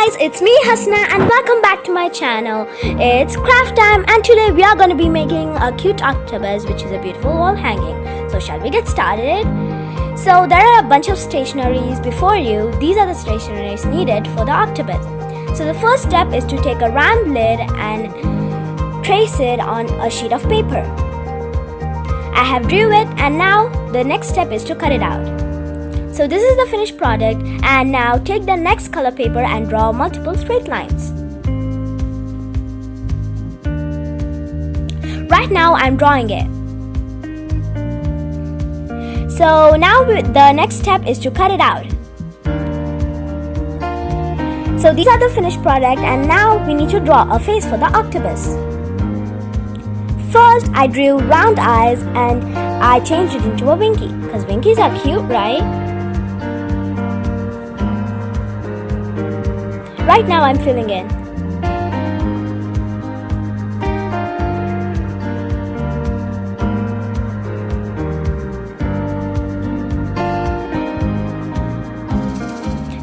guys, it's me Hasna and welcome back to my channel. It's craft time and today we are going to be making a cute octopus, which is a beautiful wall hanging. So shall we get started? So there are a bunch of stationeries before you. These are the stationeries needed for the octopus. So the first step is to take a round lid and trace it on a sheet of paper. I have drew it and now the next step is to cut it out. So this is the finished product, and now take the next color paper and draw multiple straight lines. Right now I'm drawing it. So now the next step is to cut it out. So these are the finished product and now we need to draw a face for the octopus. First I drew round eyes and I changed it into a winky because winkies are cute, right? Right now I'm filling in.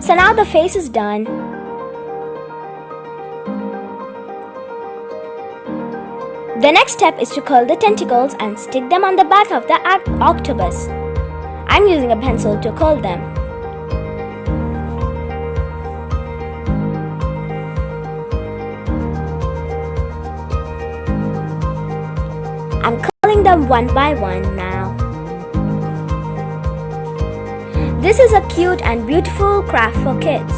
So now the face is done. The next step is to curl the tentacles and stick them on the back of the octopus. I'm using a pencil to curl them. I'm curling them one by one now. This is a cute and beautiful craft for kids.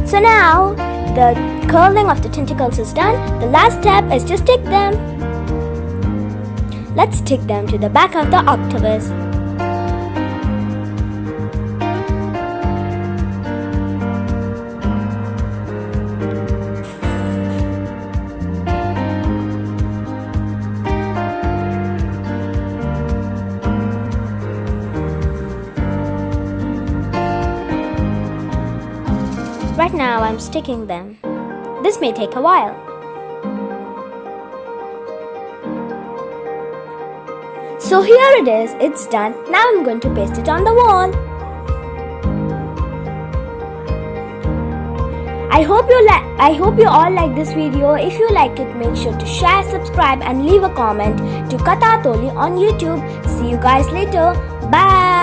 So now the curling of the tentacles is done. The last step is to stick them. Let's stick them to the back of the octopus. Right now I'm sticking them. This may take a while. So here it is, it's done. Now I'm going to paste it on the wall. I hope you all like this video. If you like it, make sure to share, subscribe and leave a comment to Katha Toli on YouTube. See you guys later. Bye.